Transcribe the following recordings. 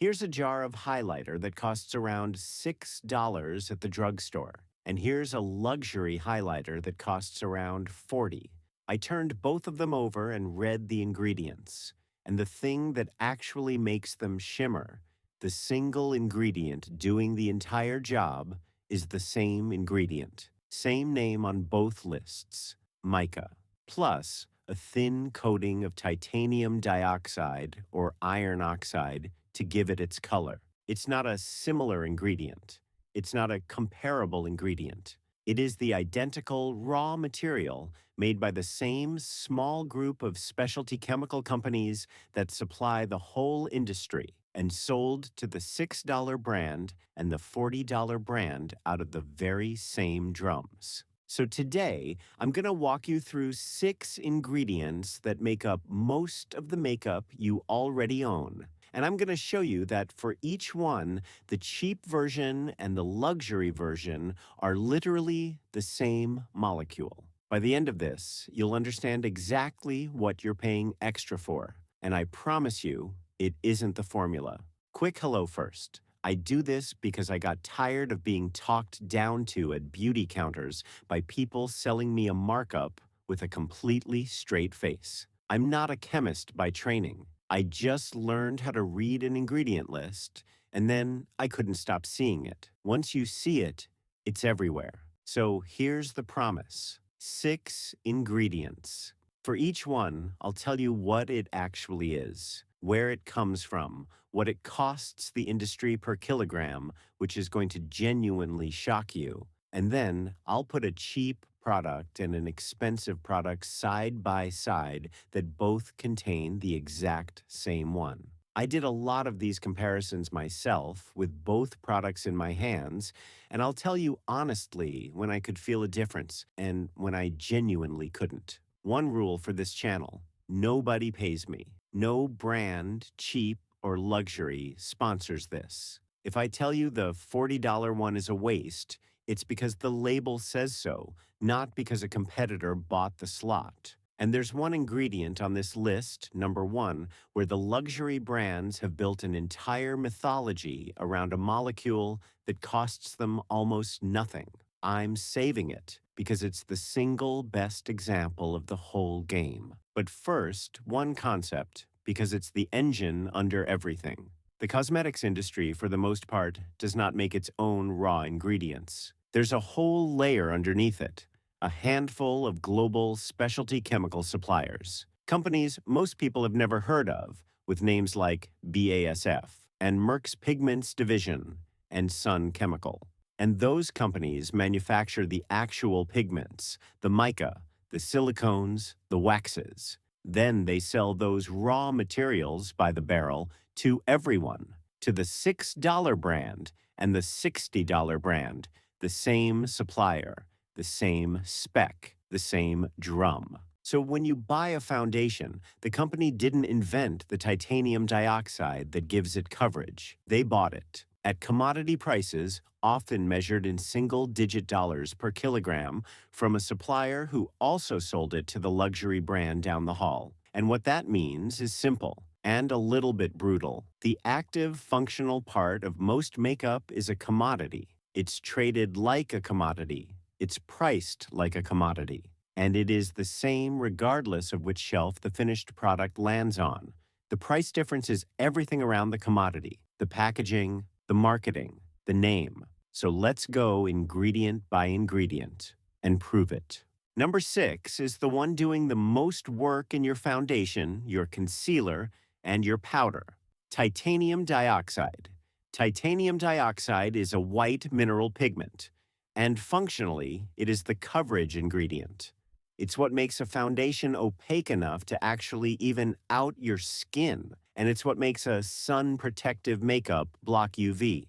Here's a jar of highlighter that costs around $6 at the drugstore. And here's a luxury highlighter that costs around 40. I turned both of them over and read the ingredients. And the thing that actually makes them shimmer, the single ingredient doing the entire job, is the same ingredient. Same name on both lists, mica. Plus, a thin coating of titanium dioxide or iron oxide to give it its color. It's not a similar ingredient. It's not a comparable ingredient. It is the identical raw material made by the same small group of specialty chemical companies that supply the whole industry and sold to the $6 brand and the $40 brand out of the very same drums. So today, I'm going to walk you through 6 ingredients that make up most of the makeup you already own. And I'm going to show you that for each one, the cheap version and the luxury version are literally the same molecule. By the end of this, you'll understand exactly what you're paying extra for. And I promise you, it isn't the formula. Quick hello first. I do this because I got tired of being talked down to at beauty counters by people selling me a markup with a completely straight face. I'm not a chemist by training. I just learned how to read an ingredient list, and then I couldn't stop seeing it. Once you see it, it's everywhere. So here's the promise. 6 ingredients. For each one, I'll tell you what it actually is, where it comes from, what it costs the industry per kilogram, which is going to genuinely shock you. And then I'll put a cheap product and an expensive product side by side that both contain the exact same one. I did a lot of these comparisons myself with both products in my hands, and I'll tell you honestly when I could feel a difference and when I genuinely couldn't. One rule for this channel: nobody pays me. No brand, cheap or luxury, sponsors this. If I tell you the $40 one is a waste, it's because the label says so, not because a competitor bought the slot. And there's one ingredient on this list, number 1, where the luxury brands have built an entire mythology around a molecule that costs them almost nothing. I'm saving it because it's the single best example of the whole game. But first, one concept, because it's the engine under everything. The cosmetics industry, for the most part, does not make its own raw ingredients. There's a whole layer underneath it, a handful of global specialty chemical suppliers. Companies most people have never heard of, with names like BASF and Merck's Pigments Division and Sun Chemical. And those companies manufacture the actual pigments, the mica, the silicones, the waxes. Then they sell those raw materials by the barrel to everyone, to the $6 brand and the $60 brand, the same supplier, the same spec, the same drum. So when you buy a foundation, the company didn't invent the titanium dioxide that gives it coverage. They bought it at commodity prices, often measured in single-digit dollars per kilogram, from a supplier who also sold it to the luxury brand down the hall. And what that means is simple and a little bit brutal. The active, functional part of most makeup is a commodity. It's traded like a commodity. It's priced like a commodity. And it is the same regardless of which shelf the finished product lands on. The price difference is everything around the commodity: the packaging, the marketing, the name. So let's go ingredient by ingredient and prove it. Number 6 is the one doing the most work in your foundation, your concealer, and your powder: titanium dioxide. Titanium dioxide is a white mineral pigment, and functionally, it is the coverage ingredient. It's what makes a foundation opaque enough to actually even out your skin, and it's what makes a sun-protective makeup block UV.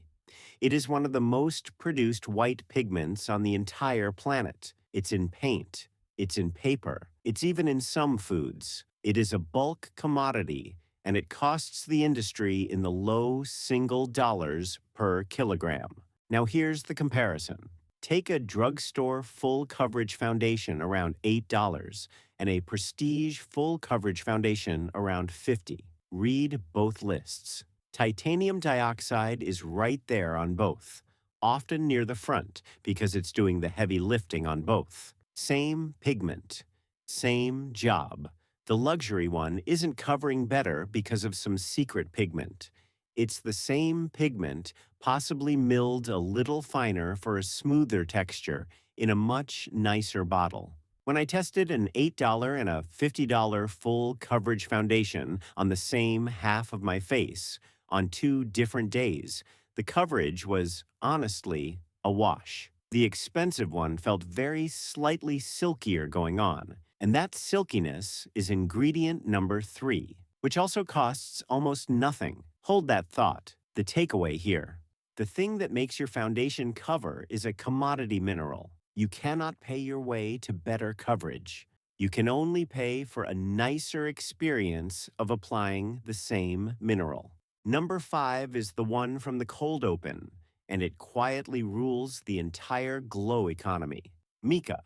It is one of the most produced white pigments on the entire planet. It's in paint. It's in paper. It's even in some foods. It is a bulk commodity, and it costs the industry in the low single dollars per kilogram. Now here's the comparison. Take a drugstore full coverage foundation around $8 and a prestige full coverage foundation around $50. Read both lists. Titanium dioxide is right there on both, often near the front because it's doing the heavy lifting on both. Same pigment, same job. The luxury one isn't covering better because of some secret pigment. It's the same pigment, possibly milled a little finer for a smoother texture in a much nicer bottle. When I tested an $8 and a $50 full coverage foundation on the same half of my face on 2 different days, the coverage was honestly a wash. The expensive one felt very slightly silkier going on, and that silkiness is ingredient number 3, which also costs almost nothing. Hold that thought. The takeaway here. The thing that makes your foundation cover is a commodity mineral. You cannot pay your way to better coverage. You can only pay for a nicer experience of applying the same mineral. Number 5 is the one from the cold open, and it quietly rules the entire glow economy. Mica.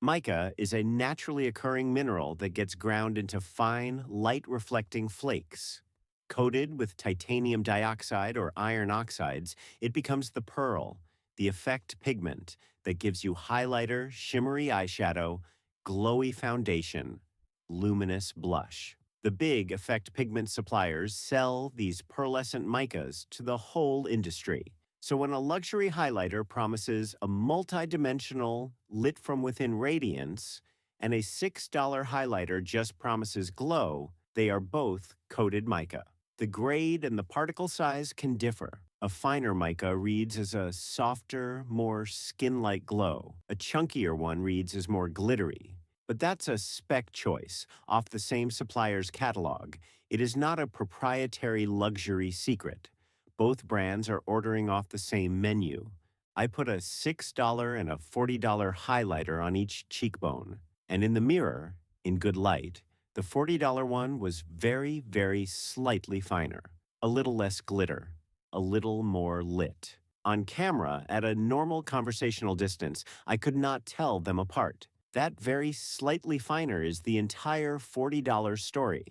Mica is a naturally occurring mineral that gets ground into fine, light-reflecting flakes. Coated with titanium dioxide or iron oxides, it becomes the pearl, the effect pigment that gives you highlighter, shimmery eyeshadow, glowy foundation, luminous blush. The big effect pigment suppliers sell these pearlescent micas to the whole industry. So when a luxury highlighter promises a multi-dimensional, lit from within radiance, and a $6 highlighter just promises glow, they are both coated mica. The grade and the particle size can differ. A finer mica reads as a softer, more skin-like glow. A chunkier one reads as more glittery. But that's a spec choice off the same supplier's catalog. It is not a proprietary luxury secret. Both brands are ordering off the same menu. I put a $6 and a $40 highlighter on each cheekbone. And in the mirror, in good light, the $40 one was very, very slightly finer. A little less glitter. A little more lit. On camera, at a normal conversational distance, I could not tell them apart. That very slightly finer is the entire $40 story.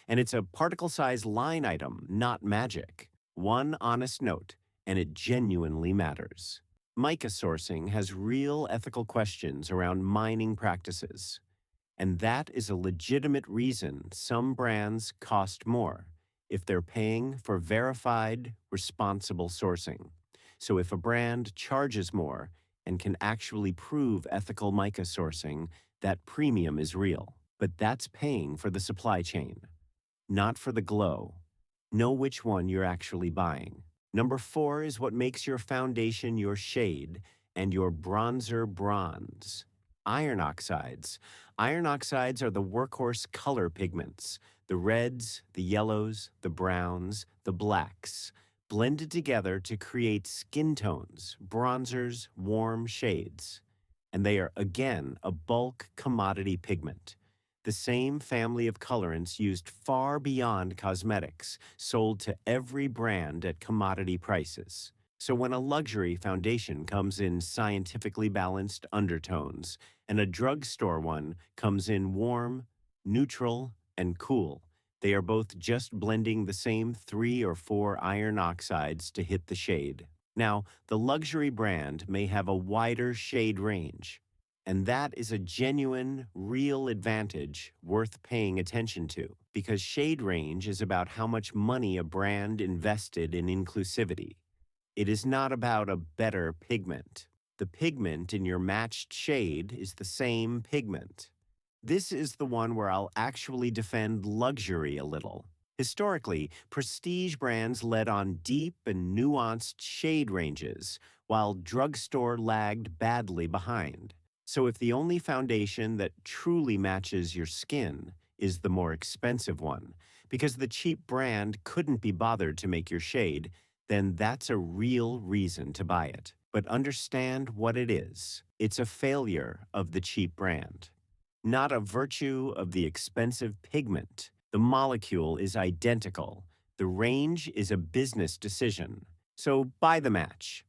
And it's a particle size line item, not magic. One honest note, and it genuinely matters. Mica sourcing has real ethical questions around mining practices. And that is a legitimate reason some brands cost more if they're paying for verified, responsible sourcing. So if a brand charges more and can actually prove ethical mica sourcing, that premium is real. But that's paying for the supply chain, not for the glow. Know which one you're actually buying. Number 4 is what makes your foundation your shade and your bronzer bronze. Iron oxides. Iron oxides are the workhorse color pigments. The reds, the yellows, the browns, the blacks, blended together to create skin tones, bronzers, warm shades. And they are, again, a bulk commodity pigment. The same family of colorants used far beyond cosmetics, sold to every brand at commodity prices. So when a luxury foundation comes in scientifically balanced undertones, and a drugstore one comes in warm, neutral, and cool, they are both just blending the same 3 or 4 iron oxides to hit the shade. Now, the luxury brand may have a wider shade range, and that is a genuine, real advantage worth paying attention to, because shade range is about how much money a brand invested in inclusivity. It is not about a better pigment. The pigment in your matched shade is the same pigment. This is the one where I'll actually defend luxury a little. Historically, prestige brands led on deep and nuanced shade ranges, while drugstore lagged badly behind. So if the only foundation that truly matches your skin is the more expensive one, because the cheap brand couldn't be bothered to make your shade, then that's a real reason to buy it. But understand what it is. It's a failure of the cheap brand, not a virtue of the expensive pigment. The molecule is identical. The range is a business decision. So buy the match.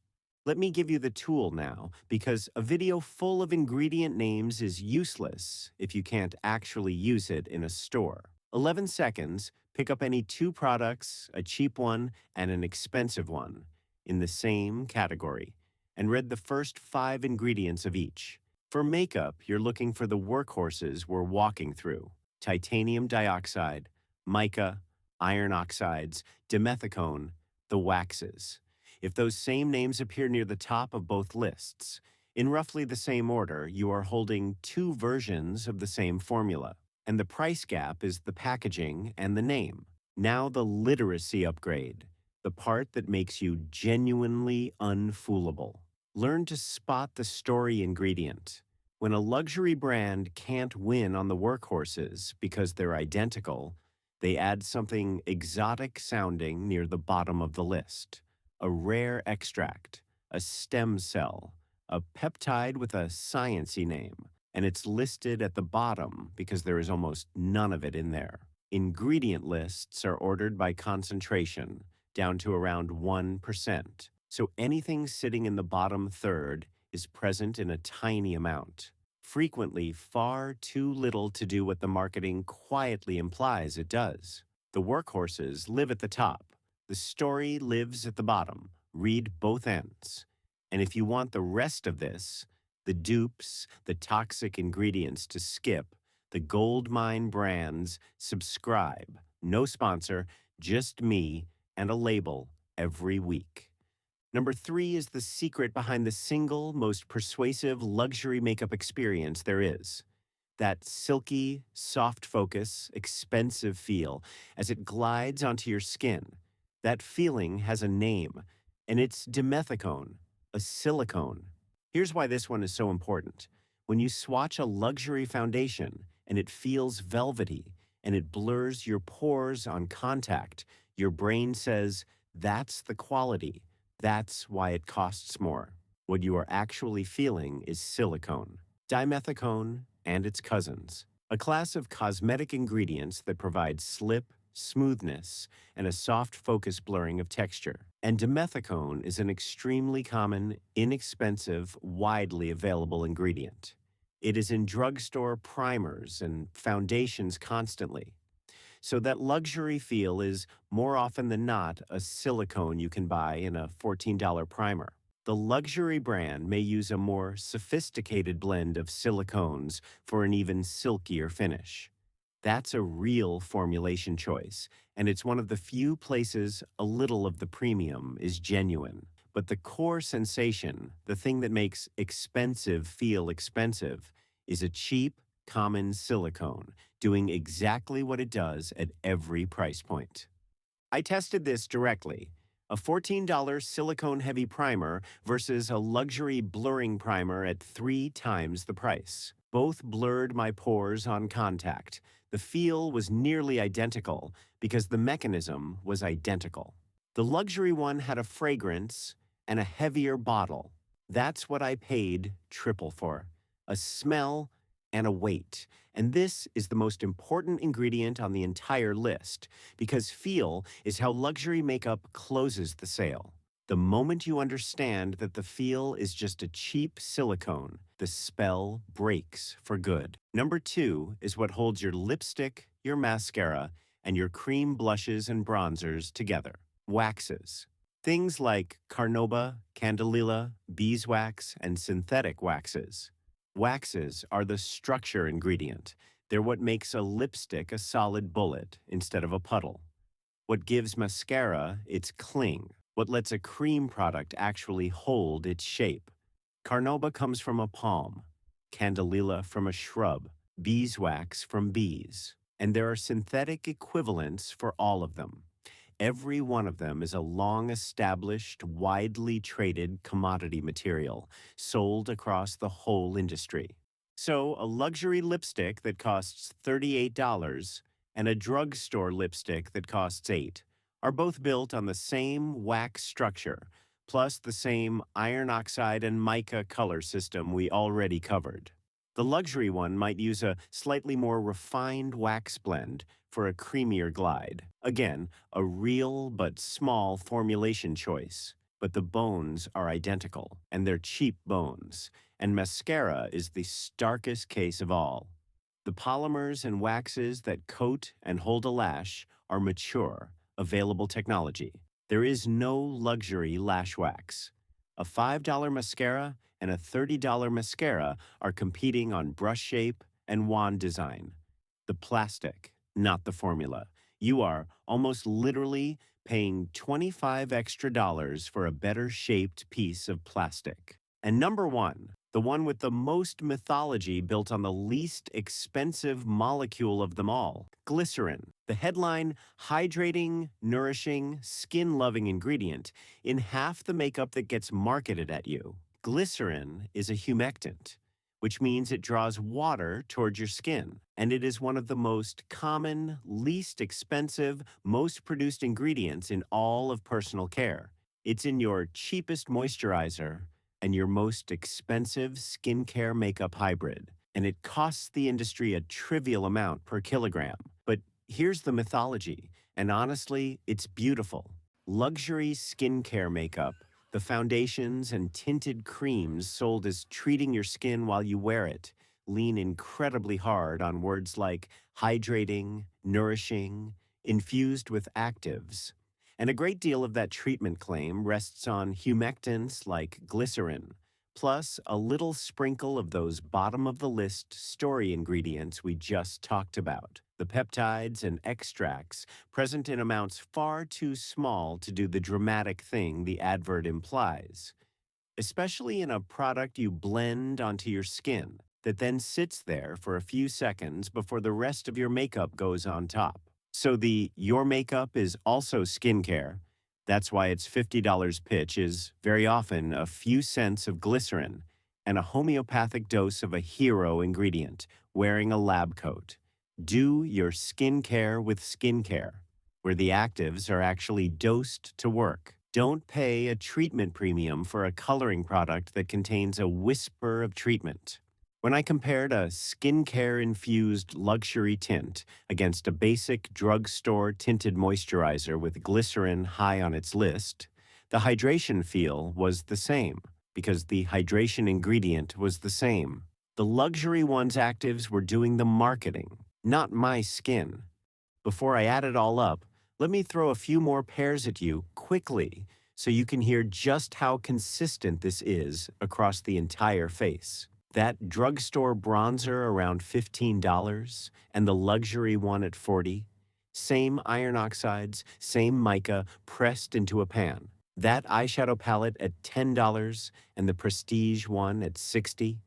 Let me give you the tool now, because a video full of ingredient names is useless if you can't actually use it in a store. 11 seconds, Pick up any two products, a cheap one and an expensive one, in the same category, and read the first 5 ingredients of each. For makeup, you're looking for the workhorses we're walking through: titanium dioxide, mica, iron oxides, dimethicone, the waxes. If those same names appear near the top of both lists, in roughly the same order, you are holding two versions of the same formula. And the price gap is the packaging and the name. Now the literacy upgrade, the part that makes you genuinely unfoolable. Learn to spot the story ingredient. When a luxury brand can't win on the workhorses because they're identical, they add something exotic sounding near the bottom of the list: a rare extract, a stem cell, a peptide with a sciencey name, and it's listed at the bottom because there is almost none of it in there. Ingredient lists are ordered by concentration, down to around 1%. So anything sitting in the bottom third is present in a tiny amount. Frequently, far too little to do what the marketing quietly implies it does. The workhorses live at the top. The story lives at the bottom. Read both ends. And if you want the rest of this, the dupes, the toxic ingredients to skip, the gold mine brands, subscribe. No sponsor, just me and a label every week. Number 3 is the secret behind the single most persuasive luxury makeup experience there is: that silky, soft focus, expensive feel as it glides onto your skin. That feeling has a name, and it's dimethicone, a silicone. Here's why this one is so important. When you swatch a luxury foundation and it feels velvety and it blurs your pores on contact, your brain says, that's the quality. That's why it costs more. What you are actually feeling is silicone, dimethicone, and its cousins, a class of cosmetic ingredients that provide slip, smoothness, and a soft focus blurring of texture. And dimethicone is an extremely common, inexpensive, widely available ingredient. It is in drugstore primers and foundations constantly. So that luxury feel is, more often than not, a silicone you can buy in a $14 primer. The luxury brand may use a more sophisticated blend of silicones for an even silkier finish. That's a real formulation choice, and it's one of the few places a little of the premium is genuine. But the core sensation, the thing that makes expensive feel expensive, is a cheap, common silicone, doing exactly what it does at every price point. I tested this directly. A $14 silicone-heavy primer versus a luxury blurring primer at 3 times the price. Both blurred my pores on contact. The feel was nearly identical because the mechanism was identical. The luxury one had a fragrance and a heavier bottle. That's what I paid triple for: a smell and a weight. And this is the most important ingredient on the entire list, because feel is how luxury makeup closes the sale. The moment you understand that the feel is just a cheap silicone, the spell breaks for good. Number 2 is what holds your lipstick, your mascara, and your cream blushes and bronzers together: waxes. Things like carnauba, candelilla, beeswax, and synthetic waxes. Waxes are the structure ingredient. They're what makes a lipstick a solid bullet instead of a puddle. What gives mascara its cling. What lets a cream product actually hold its shape. Carnauba comes from a palm, candelilla from a shrub, beeswax from bees. And there are synthetic equivalents for all of them. Every one of them is a long-established, widely traded commodity material sold across the whole industry. So a luxury lipstick that costs $38 and a drugstore lipstick that costs $8 are both built on the same wax structure, plus the same iron oxide and mica color system we already covered. The luxury one might use a slightly more refined wax blend for a creamier glide. Again, a real but small formulation choice. But the bones are identical, and they're cheap bones. And mascara is the starkest case of all. The polymers and waxes that coat and hold a lash are mature, available technology. There is no luxury lash wax. A $5 mascara and a $30 mascara are competing on brush shape and wand design. The plastic, not the formula. You are almost literally paying 25 extra dollars for a better shaped piece of plastic. And number one, the one with the most mythology built on the least expensive molecule of them all, glycerin. The headline, hydrating, nourishing, skin-loving ingredient in half the makeup that gets marketed at you. Glycerin is a humectant, which means it draws water towards your skin. And it is one of the most common, least expensive, most produced ingredients in all of personal care. It's in your cheapest moisturizer and your most expensive skincare makeup hybrid. And it costs the industry a trivial amount per kilogram. But here's the mythology, and honestly, it's beautiful. Luxury skincare makeup, the foundations and tinted creams sold as treating your skin while you wear it, lean incredibly hard on words like hydrating, nourishing, infused with actives. And a great deal of that treatment claim rests on humectants like glycerin, plus a little sprinkle of those bottom of the list story ingredients we just talked about. The peptides and extracts present in amounts far too small to do the dramatic thing the advert implies, especially in a product you blend onto your skin that then sits there for a few seconds before the rest of your makeup goes on top. So the your makeup is also skincare. That's why its $50 pitch is very often a few cents of glycerin and a homeopathic dose of a hero ingredient wearing a lab coat. Do your skincare with skincare, where the actives are actually dosed to work. Don't pay a treatment premium for a coloring product that contains a whisper of treatment. When I compared a skincare-infused luxury tint against a basic drugstore tinted moisturizer with glycerin high on its list, the hydration feel was the same because the hydration ingredient was the same. The luxury one's actives were doing the marketing, not my skin. Before I add it all up, let me throw a few more pairs at you quickly so you can hear just how consistent this is across the entire face. That drugstore bronzer around $15 and the luxury one at $40. Same iron oxides, same mica pressed into a pan. That eyeshadow palette at $10 and the prestige one at $60.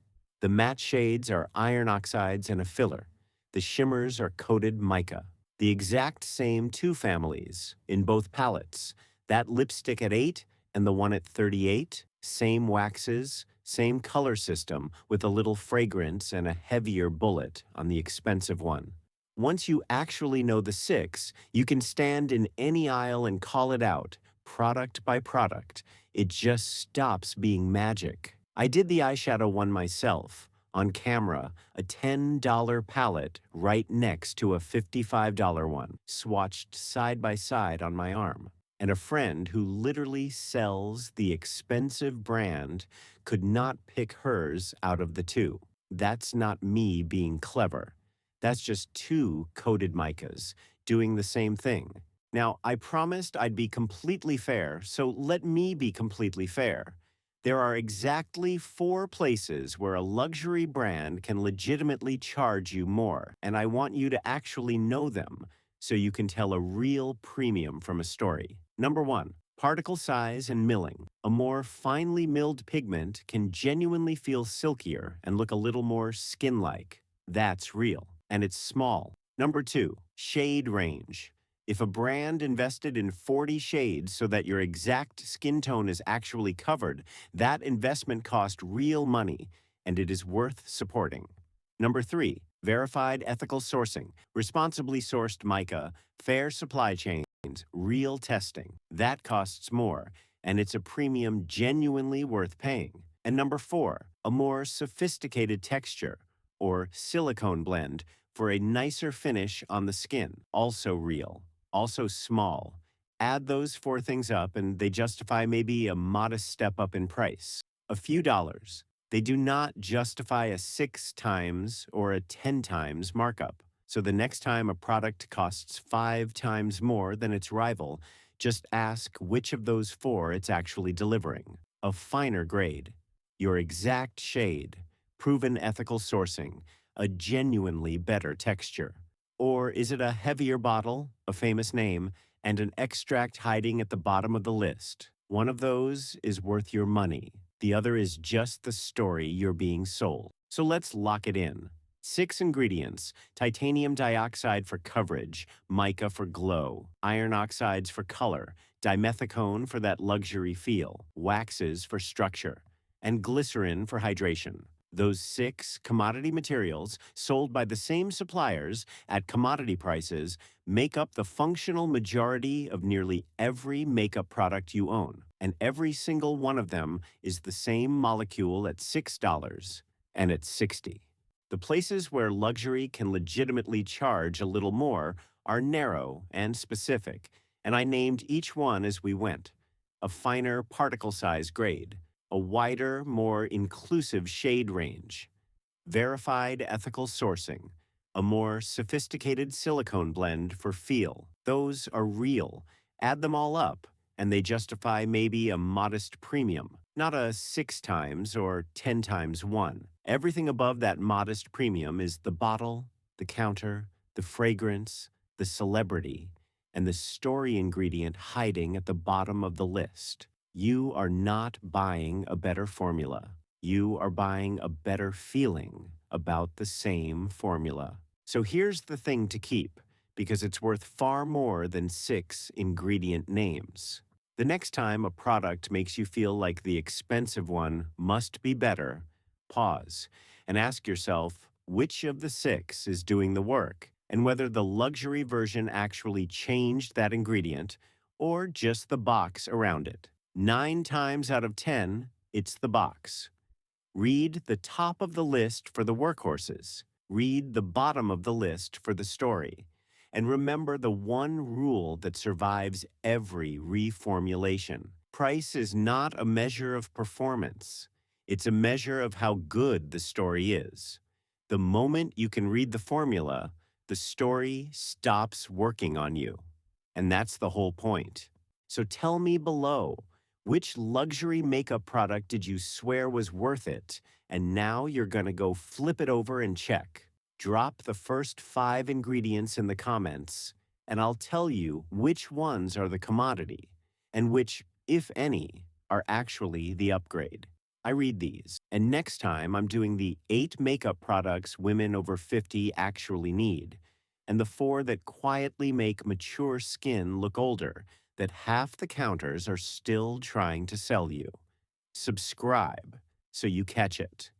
The matte shades are iron oxides and a filler. The shimmers are coated mica. The exact same two families in both palettes. That lipstick at $8 and the one at $38. Same waxes, same color system with a little fragrance and a heavier bullet on the expensive one. Once you actually know the six, you can stand in any aisle and call it out, product by product. It just stops being magic. I did the eyeshadow one myself, on camera, a $10 palette right next to a $55 one, swatched side by side on my arm. And a friend who literally sells the expensive brand could not pick hers out of the two. That's not me being clever. That's just two coated micas doing the same thing. Now, I promised I'd be completely fair, so let me be completely fair. There are exactly 4 places where a luxury brand can legitimately charge you more, and I want you to actually know them so you can tell a real premium from a story. Number 1, particle size and milling. A more finely milled pigment can genuinely feel silkier and look a little more skin-like. That's real, and it's small. Number 2, shade range. If a brand invested in 40 shades so that your exact skin tone is actually covered, that investment cost real money, and it is worth supporting. Number 3, verified ethical sourcing, responsibly sourced mica, fair supply chains, real testing. That costs more, and it's a premium genuinely worth paying. And number 4, a more sophisticated texture, or silicone blend, for a nicer finish on the skin, also real. Also small. Add those 4 things up and they justify maybe a modest step up in price. A few dollars. They do not justify a 6 times or a 10 times markup. So the next time a product costs 5 times more than its rival, just ask which of those four it's actually delivering. A finer grade, your exact shade, proven ethical sourcing, a genuinely better texture. Or is it a heavier bottle, a famous name, and an extract hiding at the bottom of the list? One of those is worth your money. The other is just the story you're being sold. So let's lock it in. 6 ingredients: titanium dioxide for coverage, mica for glow, iron oxides for color, dimethicone for that luxury feel, waxes for structure, and glycerin for hydration. Those 6 commodity materials, sold by the same suppliers at commodity prices, make up the functional majority of nearly every makeup product you own. And every single one of them is the same molecule at $6 and at 60. The places where luxury can legitimately charge a little more are narrow and specific, and I named each one as we went. A finer particle size grade, a wider, more inclusive shade range, verified ethical sourcing, a more sophisticated silicone blend for feel. Those are real. Add them all up, and they justify maybe a modest premium, not a 6 times or 10 times one. Everything above that modest premium is the bottle, the counter, the fragrance, the celebrity, and the story ingredient hiding at the bottom of the list. You are not buying a better formula. You are buying a better feeling about the same formula. So here's the thing to keep, because it's worth far more than 6 ingredient names. The next time a product makes you feel like the expensive one must be better, pause and ask yourself which of the 6 is doing the work and whether the luxury version actually changed that ingredient or just the box around it. 9 times out of 10, it's the box. Read the top of the list for the workhorses. Read the bottom of the list for the story. And remember the one rule that survives every reformulation. Price is not a measure of performance. It's a measure of how good the story is. The moment you can read the formula, the story stops working on you. And that's the whole point. So tell me below, which luxury makeup product did you swear was worth it, and now you're going to go flip it over and check? Drop the first 5 ingredients in the comments, and I'll tell you which ones are the commodity, and which, if any, are actually the upgrade. I read these, and next time I'm doing the 8 makeup products women over 50 actually need, and the 4 that quietly make mature skin look older, that half the counters are still trying to sell you. Subscribe so you catch it.